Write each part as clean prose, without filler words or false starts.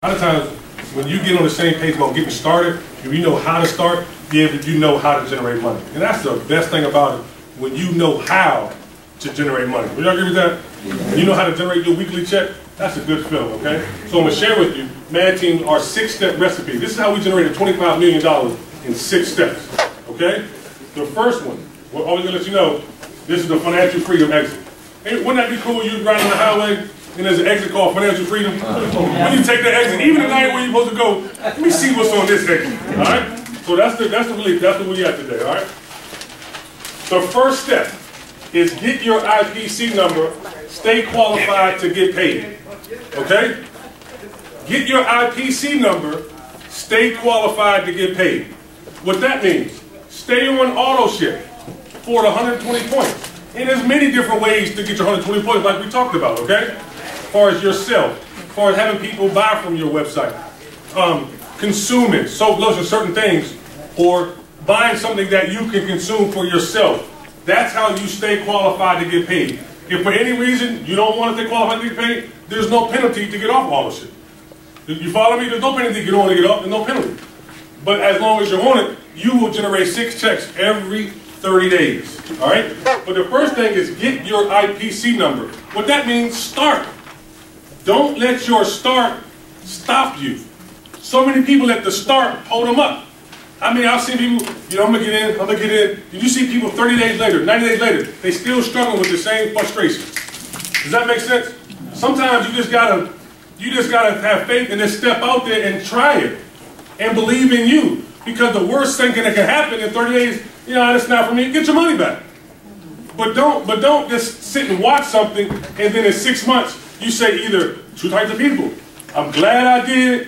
A lot of times, when you get on the same page about getting started, if you know how to start, you know how to generate money. And that's the best thing about it, when you know how to generate money. Would y'all agree with that? When you know how to generate your weekly check, that's a good feeling, okay? So I'm going to share with you, Mad Team, our 6-step recipe. This is how we generated $25 million in 6 steps, okay? The first one, we're always going to let you know, this is the financial freedom exit. Hey, wouldn't that be cool? You ride on the highway, and there's an exit called financial freedom. When you take that exit, even the night where you're supposed to go, let me see what's on this exit, all right? So that's the relief. That's what we at today, all right? The first step is get your IPC number, stay qualified to get paid, okay? Get your IPC number, stay qualified to get paid. What that means, stay on auto ship for the 120 points. And there's many different ways to get your 120 points like we talked about, okay? As far as yourself, as far as having people buy from your website, consuming soap, lotion, certain things, or buying something that you can consume for yourself. That's how you stay qualified to get paid. If for any reason you don't want to stay qualified to get paid, there's no penalty to get off auto ship. You follow me? There's no penalty to get on and get off, there's no penalty. But as long as you're on it, you will generate 6 checks every 30 days, all right? But the first thing is get your IPC number. What that means, start. Don't let your start stop you. So many people at the start hold them up. I mean, I've seen people, you know, I'm gonna get in. And you see people 30 days later, 90 days later, they still struggle with the same frustrations. Does that make sense? Sometimes you just gotta have faith and just step out there and try it and believe in you. Because the worst thing that can happen in 30 days, you know, that's not for me, get your money back. But don't just sit and watch something and then in 6 months you say either 2 types of people. I'm glad I did it,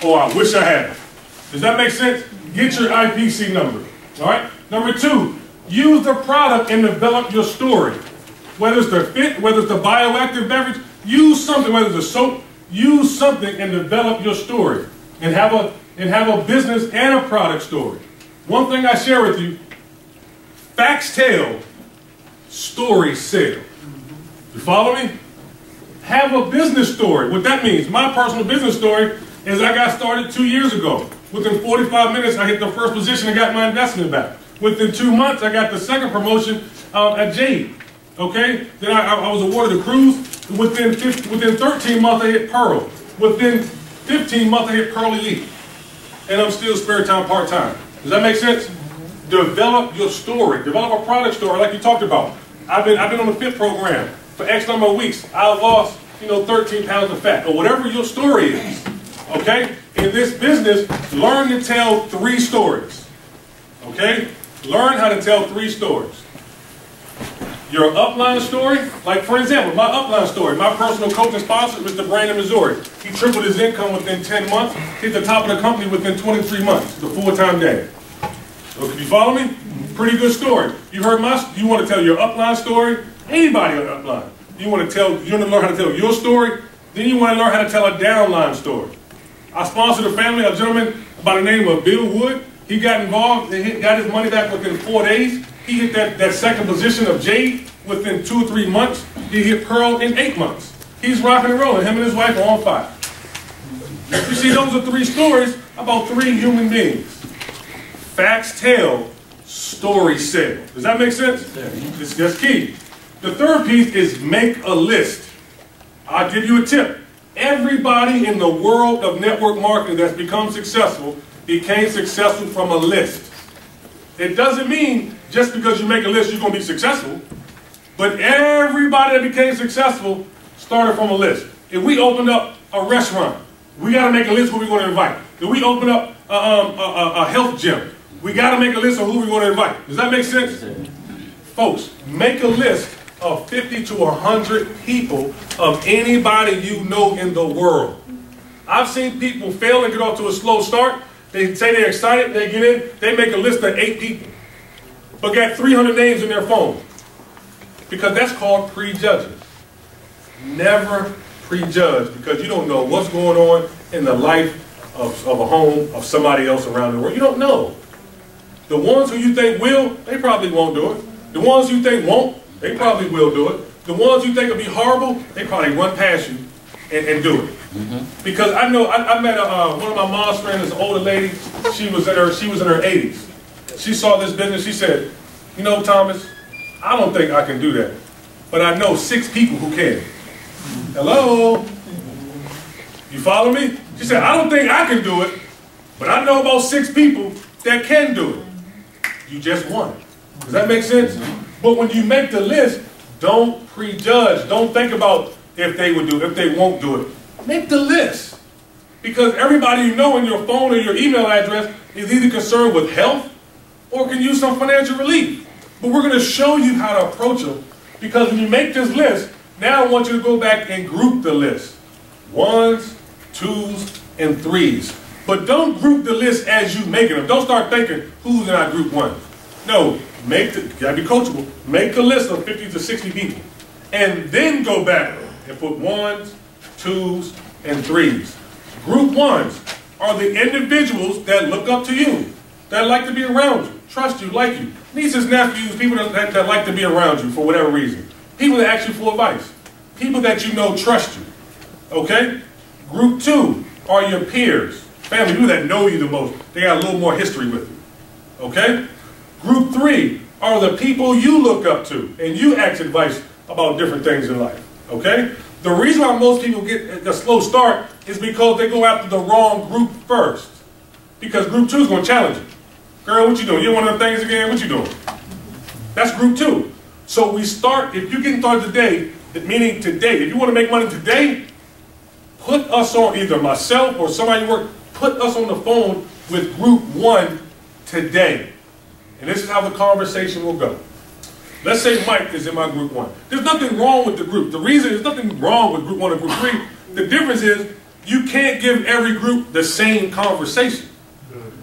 or I wish I hadn't. Does that make sense? Get your IPC number, all right? Number 2, use the product and develop your story. Whether it's the fit, whether it's the bioactive beverage, use something, whether it's a soap, use something and develop your story. And have a business and a product story. One thing I share with you, facts tell, stories sell. You follow me? Have a business story. What that means, my personal business story is I got started 2 years ago. Within 45 minutes, I hit the first position and got my investment back. Within 2 months, I got the second promotion at Jade. Okay? Then I was awarded a cruise. Within 13 months, I hit Pearl. Within 15 months, I hit Pearl Elite. And I'm still spare time part-time. Does that make sense? Develop your story. Develop a product story like you talked about. I've been on the FIT program for X number of weeks. I lost, 13 pounds of fat, or whatever your story is. Okay? In this business, learn to tell 3 stories. Okay? Learn how to tell 3 stories. Your upline story, like for example, my upline story, my personal coach and sponsor, Mr. Brandon Missouri. He tripled his income within 10 months, hit the top of the company within 23 months, the full-time dad. Okay, you follow me? Pretty good story. You heard you want to tell your upline story? Anybody on the upline. You want to learn how to tell your story? Then you want to learn how to tell a downline story. I sponsored a family, a gentleman by the name of Bill Wood. He got involved and got his money back within 4 days. He hit that second position of Jade within 2 or 3 months. He hit Pearl in 8 months. He's rocking and rolling. Him and his wife are on fire. You see, those are 3 stories about 3 human beings. Facts tell, stories sell. Does that make sense? That's key. The third piece is make a list. I'll give you a tip. Everybody in the world of network marketing that's become successful became successful from a list. It doesn't mean just because you make a list you're going to be successful, but everybody that became successful started from a list. If we opened up a restaurant, we got to make a list who we're going to invite. If we open up a health gym, we got to make a list of who we're going to invite. Does that make sense? Folks, make a list of 50 to 100 people of anybody you know in the world. I've seen people fail and get off to a slow start. They say they're excited, they get in, they make a list of 8 people, but got 300 names in their phone. Because that's called prejudging. Never prejudge, because you don't know what's going on in the life of a home of somebody else around the world. You don't know. The ones who you think will, they probably won't do it. The ones you think won't, they probably will do it. The ones you think will be horrible, they probably run past you and do it. Because I know I met one of my mom's friends, an older lady. She was in her 80s. She saw this business. She said, "You know, Thomas, I don't think I can do that, but I know 6 people who can." Hello? You follow me? She said, "I don't think I can do it, but I know about 6 people that can do it." You just won. Does that make sense? But when you make the list, don't prejudge. Don't think about if they would do it, if they won't do it. Make the list. Because everybody you know in your phone or your email address is either concerned with health or can use some financial relief. But we're going to show you how to approach them. Because when you make this list, now I want you to go back and group the list. 1s, 2s, and 3s. But don't group the list as you making them. Don't start thinking, who's in our group 1? No, you gotta be coachable. Make the list of 50 to 60 people. And then go back and put 1s, 2s, and 3s. Group 1s are the individuals that look up to you, that like to be around you, trust you, like you. Nieces, nephews, people that like to be around you for whatever reason. People that ask you for advice. People that you know trust you. Okay? Group 2 are your peers. Family, people that know you the most. They got a little more history with you. Okay? Group 3 are the people you look up to and you ask advice about different things in life. Okay? The reason why most people get a slow start is because they go after the wrong group first. Because group 2 is going to challenge you. Girl, what you doing? You want one of them things again? What you doing? That's group 2. So we start, if you're getting started today, meaning today, if you want to make money today, put us on, either myself or somebody you work, put us on the phone with group 1 today. And this is how the conversation will go. Let's say Mike is in my group 1. There's nothing wrong with the group. The reason there's nothing wrong with group 1 and group 3. The difference is you can't give every group the same conversation.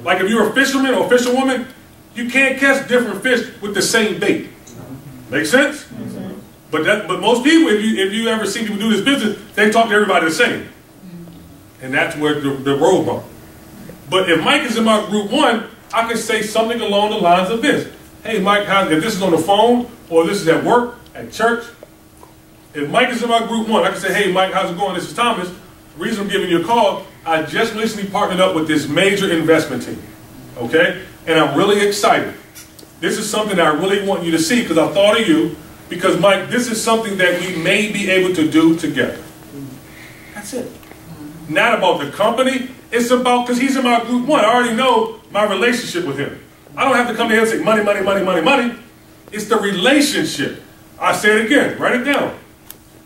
Like if you're a fisherman or a fisherwoman, you can't catch different fish with the same bait. Make sense? But most people, if you ever see people do this business, they talk to everybody the same. And that's where the road bump. But if Mike is in my group 1, I can say something along the lines of this. Hey, Mike, if this is on the phone or this is at work, at church, if Mike is in my group 1, I can say, hey, Mike, how's it going? This is Thomas. The reason I'm giving you a call, I just recently partnered up with this major investment team, okay? And I'm really excited. This is something that I really want you to see because I thought of you because, Mike, this is something that we may be able to do together. That's it. Not about the company. It's about, because he's in my group 1. I already know my relationship with him. I don't have to come to him and say money, money, money, money, money. It's the relationship. I say it again. Write it down.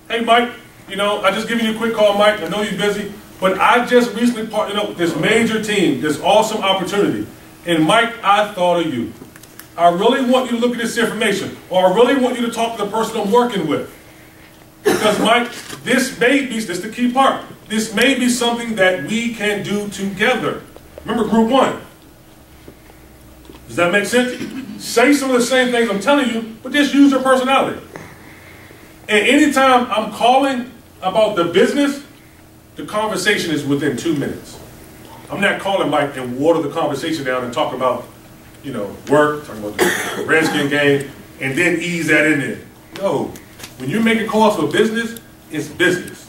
Hey, Mike, you know, I just giving you a quick call, Mike. I know you're busy, but I just recently partnered up with this major team, this awesome opportunity. And Mike, I thought of you. I really want you to look at this information, or I really want you to talk to the person I'm working with. Because, Mike, this is the key part. This may be something that we can do together. Remember group 1. Does that make sense? Say some of the same things I'm telling you, but just use your personality. And anytime I'm calling about the business, the conversation is within 2 minutes. I'm not calling Mike and water the conversation down and talk about, you know, work, talking about the Redskin game, and then ease that in there. No. When you're making calls for business, it's business.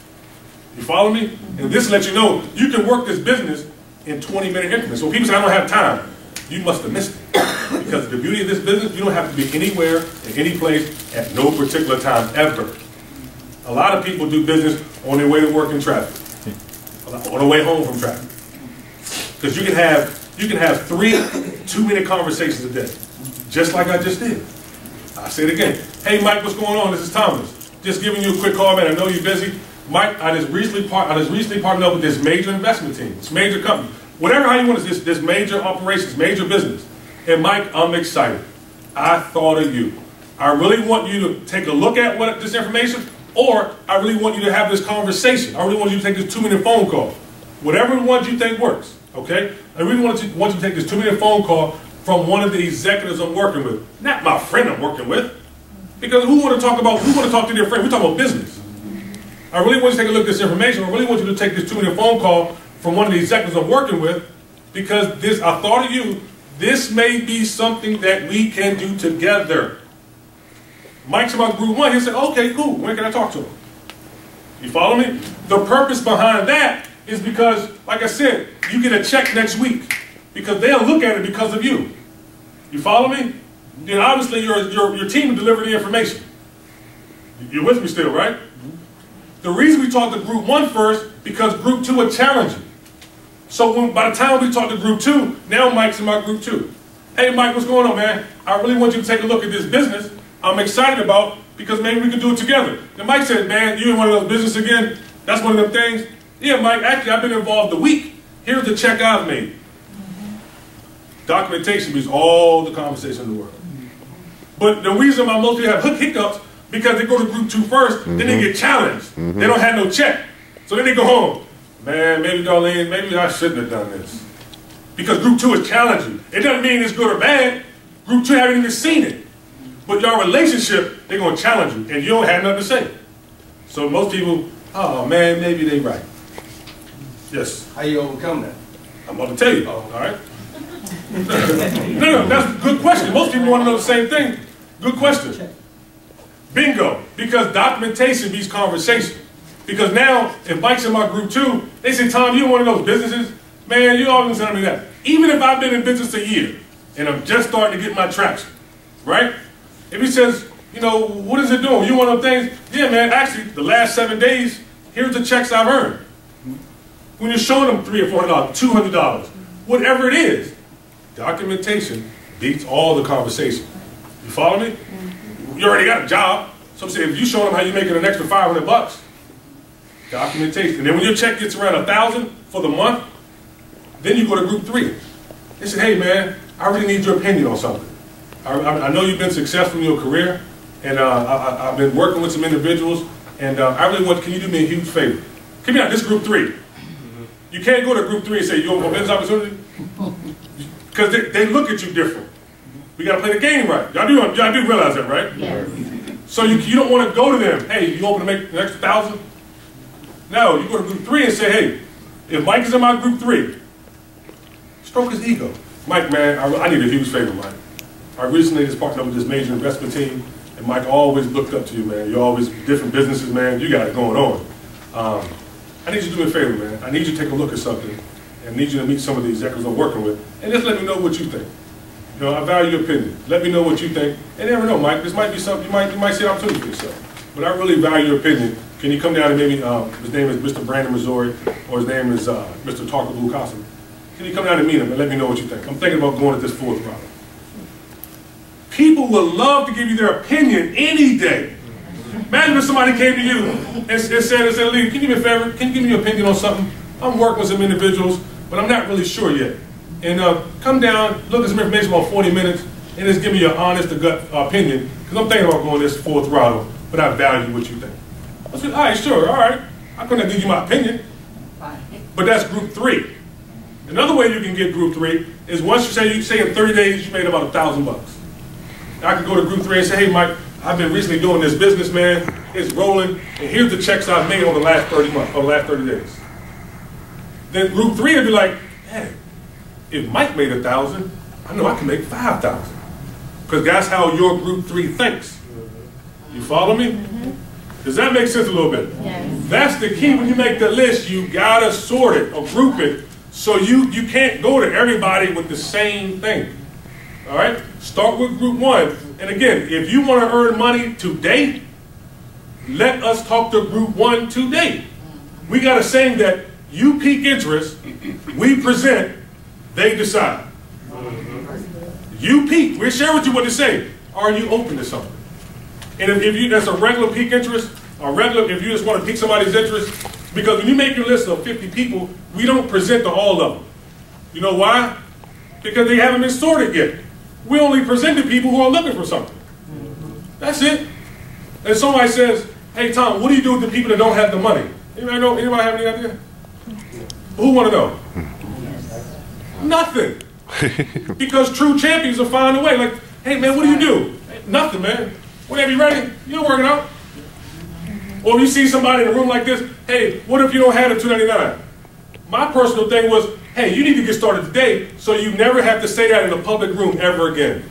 You follow me? And this lets you know you can work this business in 20-minute increments. So people say, I don't have time. You must have missed it. Because the beauty of this business, you don't have to be anywhere, in any place, at no particular time, ever. A lot of people do business on their way to work in traffic. On their way home from traffic. Because you can have 3 2-minute conversations a day. Just like I just did. I say it again. Hey, Mike, what's going on? This is Thomas. Just giving you a quick call, man. I know you're busy. Mike, I just recently partnered up with this major investment team, this major company. Whatever how you want to, this major operations, major business. And Mike, I'm excited. I thought of you. I really want you to take a look at this information, or I really want you to have this conversation. I really want you to take this 2-minute phone call. Whatever one you think works, okay? I really want you to take this 2-minute phone call from one of the executives I'm working with. Not my friend I'm working with. Because who want to talk to their friend? We're talking about business. I really want you to take a look at this information. I really want you to take this 2-minute phone call from one of the executives I'm working with, because I thought of you. This may be something that we can do together. Mike's about group 1. He said, okay, cool. When can I talk to him? You follow me? The purpose behind that is because, like I said, you get a check next week because they'll look at it because of you. You follow me? Then obviously your team will deliver the information. You're with me still, right? The reason we talk to group 1 first, because group 2 will challenge you. So by the time we talk to group 2, now Mike's in my group 2. Hey Mike, what's going on, man? I really want you to take a look at this business I'm excited about because maybe we can do it together. And Mike said, man, you in one of those business again? That's one of them things? Yeah, Mike, actually I've been involved a week. Here's the check I've made. Documentation means all the conversation in the world. But the reason why most people have hiccups, because they go to group 2 first, then they get challenged. They don't have no check. So then they go home. Man, maybe Darlene, maybe I shouldn't have done this. Because group 2 is challenging. It doesn't mean it's good or bad. Group 2 haven't even seen it. But your relationship, they're going to challenge you, and you don't have nothing to say. So most people, oh man, maybe they right. Yes? How you overcome that? I'm about to tell you, all right? No, that's a good question. Most people want to know the same thing. Good question. Bingo. Because documentation beats conversation. Because now, if Mike's in my group 2, they say, Tom, you in one of those businesses? Man, you always telling me that. Even if I've been in business a year, and I'm just starting to get my traction, right? If he says, you know, what is it doing? You one of those things? Yeah, man, actually, the last 7 days, here's the checks I've earned. When you're showing them $300 or $400, $200, whatever it is, documentation beats all the conversation. You follow me? You already got a job. So I'm saying, if you show them how you're making an extra $500, documentation. And then when your check gets around $1,000 for the month, then you go to group 3. They say, hey man, I really need your opinion on something. I know you've been successful in your career, and I've been working with some individuals, and I really want, can you do me a huge favor? Come here, this is group 3. You can't go to group 3 and say, you want a business opportunity? Because they look at you different. We got to play the game right. Y'all do realize that, right? Yes. So you don't want to go to them, hey, you open to make an extra $1,000? No, you go to group 3 and say, hey, if Mike is in my group 3, stroke his ego. Mike, man, I need a huge favor, Mike. I recently just partnered up with this major investment team, and Mike always looked up to you, man. You're always different businesses, man. You got it going on. I need you to do me a favor, man. I need you to take a look at something, and I need you to meet some of the executives I'm working with, and just let me know what you think. You know, I value your opinion. Let me know what you think. And you never know, Mike. This might be something you might see an opportunity for yourself. But I really value your opinion. Can you come down and maybe his name is Mr. Brandon Missouri, or his name is Mr. Tarka Blue Casa. Can you come down and meet him and let me know what you think? I'm thinking about going at this 4th round. People would love to give you their opinion any day. Imagine if somebody came to you and said, Lee, can you do me a favor? Can you give me your opinion on something? I'm working with some individuals, but I'm not really sure yet. And come down, look at some information about 40 minutes, and just give me your honest to gut opinion, because I'm thinking about going this 4th round, but I value what you think. I said, all right, sure, all right. I couldn't give you my opinion. But that's group 3. Another way you can get group 3 is once you say in 30 days you made about $1,000. I could go to group 3 and say, hey Mike, I've been recently doing this business, man. It's rolling, and here's the checks I've made over the last 30 months, or the last 30 days. Then group 3 would be like, hey, if Mike made $1,000, I know I can make 5,000. Because that's how your group 3 thinks. You follow me? Does that make sense a little bit? Yes. That's the key. When you make the list, you gotta sort it or group it, so you can't go to everybody with the same thing. All right? Start with group 1. And again, if you want to earn money today, let us talk to group 1 today. We got a saying that you pique interest, we present, they decide. You pique, we'll share with you what to say. Are you open to something? And if you, that's a regular pique interest, if you just want to pique somebody's interest, because when you make your list of 50 people, we don't present to all of them. You know why? Because they haven't been sorted yet. We only present to people who are looking for something. That's it. And somebody says, hey Tom, what do you do with the people that don't have the money? Anybody have any idea? Who want to know? Nothing. Because true champions will find a way. Like, hey man, what do you do? Nothing, man. Whenever you're ready, you're working out. Or if you see somebody in a room like this, hey, what if you don't have the 299? My personal thing was, hey, you need to get started today so you never have to say that in a public room ever again.